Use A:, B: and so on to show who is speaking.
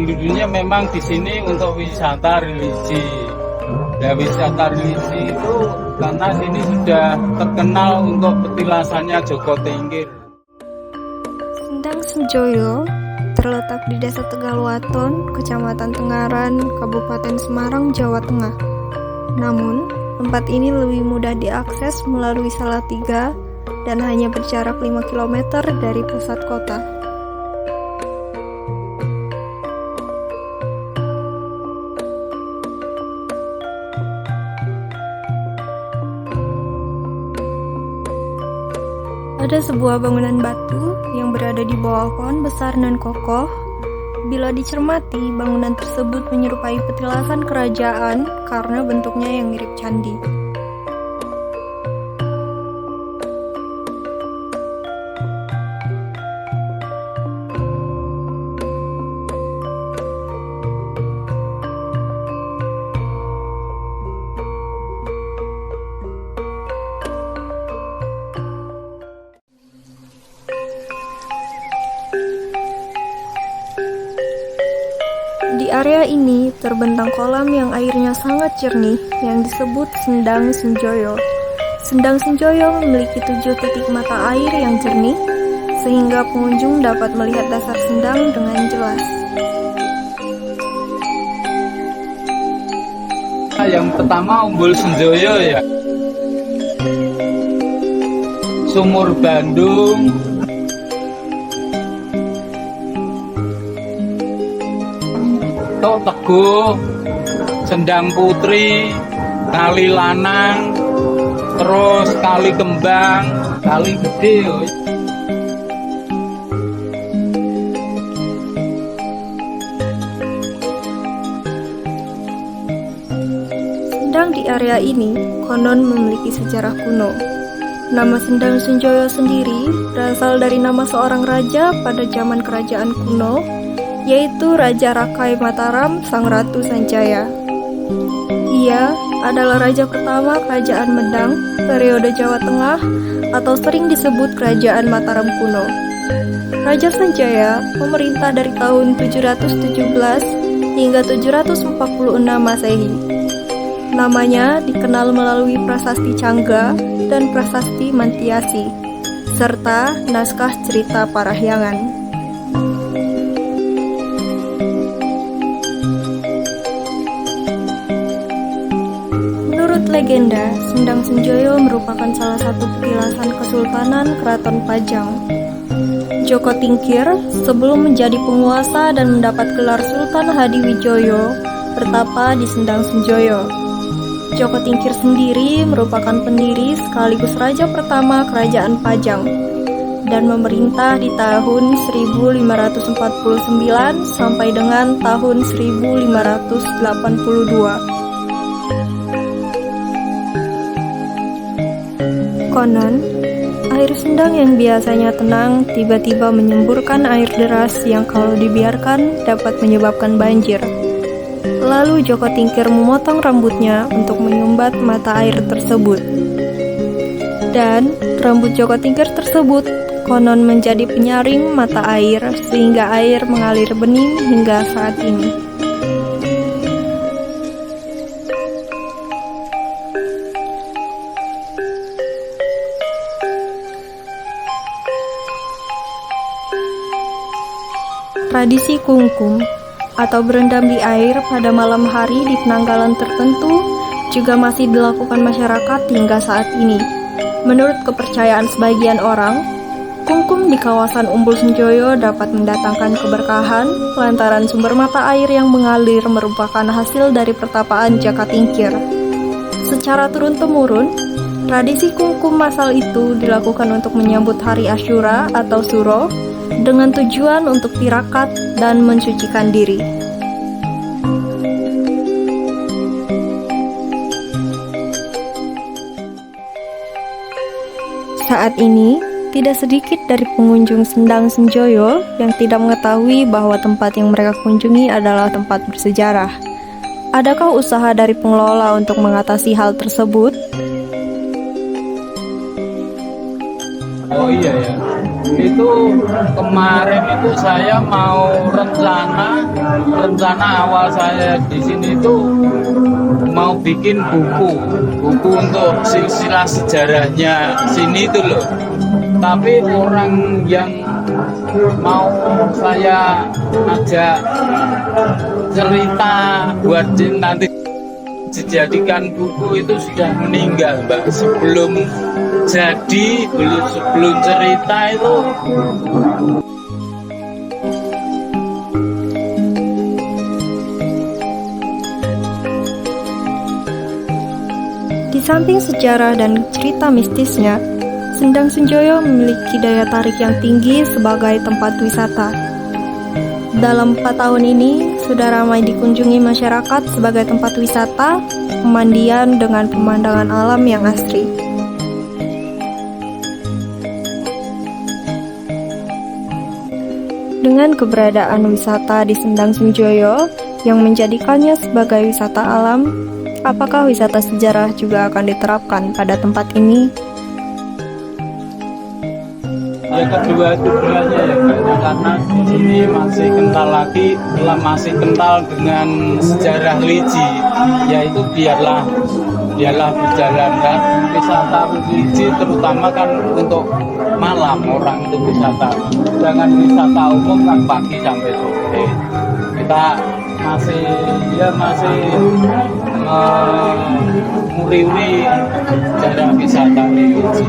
A: Dulunya memang di sini untuk wisata religi. Ya, wisata religi itu karena sini sudah terkenal untuk petilasannya Joko Tingkir.
B: Sendang Senjoyo terletak di Desa Tegalwaton, Kecamatan Tengaran, Kabupaten Semarang, Jawa Tengah. Namun, tempat ini lebih mudah diakses melalui Salatiga dan hanya berjarak 5 km dari pusat kota. Ada sebuah bangunan batu yang berada di bawah pohon besar dan kokoh. Bila dicermati, bangunan tersebut menyerupai petilasan kerajaan karena bentuknya yang mirip candi. Di area ini terbentang kolam yang airnya sangat jernih yang disebut Sendang Senjoyo. Sendang Senjoyo memiliki 7 titik mata air yang jernih sehingga pengunjung dapat melihat dasar sendang dengan jelas.
A: Yang pertama Umbul Senjoyo ya. Sumur Bandung, Teguh, Sendang Putri, Kali Lanang, terus Kali Kembang, Kali Gede.
B: Sendang di area ini konon memiliki sejarah kuno. Nama Sendang Senjoyo sendiri berasal dari nama seorang raja pada zaman kerajaan kuno, yaitu Raja Rakai Mataram Sang Ratu Sanjaya. Ia adalah raja pertama Kerajaan Medang periode Jawa Tengah atau sering disebut Kerajaan Mataram kuno. Raja Sanjaya memerintah dari tahun 717 hingga 746 Masehi. Namanya dikenal melalui Prasasti Cangga dan Prasasti Mantiasi, serta naskah cerita Parahyangan. Legenda, Sendang Senjoyo merupakan salah satu petilasan Kesultanan Keraton Pajang. Joko Tingkir sebelum menjadi penguasa dan mendapat gelar Sultan Hadiwijoyo bertapa di Sendang Senjoyo. Joko Tingkir sendiri merupakan pendiri sekaligus raja pertama Kerajaan Pajang dan memerintah di tahun 1549 sampai dengan tahun 1582. Konon, air sendang yang biasanya tenang tiba-tiba menyemburkan air deras yang kalau dibiarkan dapat menyebabkan banjir. Lalu Joko Tingkir memotong rambutnya untuk menyumbat mata air tersebut. Dan rambut Joko Tingkir tersebut konon menjadi penyaring mata air sehingga air mengalir bening hingga saat ini. Tradisi kungkum atau berendam di air pada malam hari di penanggalan tertentu juga masih dilakukan masyarakat hingga saat ini. Menurut kepercayaan sebagian orang, kungkum di kawasan Umbul Senjoyo dapat mendatangkan keberkahan lantaran sumber mata air yang mengalir merupakan hasil dari pertapaan Jaka Tingkir. Secara turun-temurun, Tradisi kungkum masal itu dilakukan untuk menyambut hari Asyura atau Suro dengan tujuan untuk tirakat dan mensucikan diri. Saat ini, tidak sedikit dari pengunjung Sendang Senjoyo yang tidak mengetahui bahwa tempat yang mereka kunjungi adalah tempat bersejarah. Adakah usaha dari pengelola untuk mengatasi hal tersebut?
A: Oh iya ya, itu kemarin itu saya mau rencana awal saya di sini itu mau bikin buku untuk silsilah sejarahnya sini itu loh. Tapi orang yang mau saya ajak cerita buat nanti dijadikan buku itu sudah meninggal, Mbak. Sebelum cerita itu.
B: Di samping sejarah dan cerita mistisnya, Sendang Senjoyo memiliki daya tarik yang tinggi sebagai tempat wisata. Dalam 4 tahun ini, sudah ramai dikunjungi masyarakat sebagai tempat wisata, pemandian dengan pemandangan alam yang asri. Dengan keberadaan wisata di Sendang Senjoyo yang menjadikannya sebagai wisata alam, apakah wisata sejarah juga akan diterapkan pada tempat ini?
A: Ya keduanya ya karena di sini masih kental dengan sejarah religi, yaitu biarlah berjalan kan wisata religi, terutama kan untuk malam orang itu wisata, sedangkan wisata umum kan pagi sampai sore. Kita masih nguriwi sejarah wisata religi.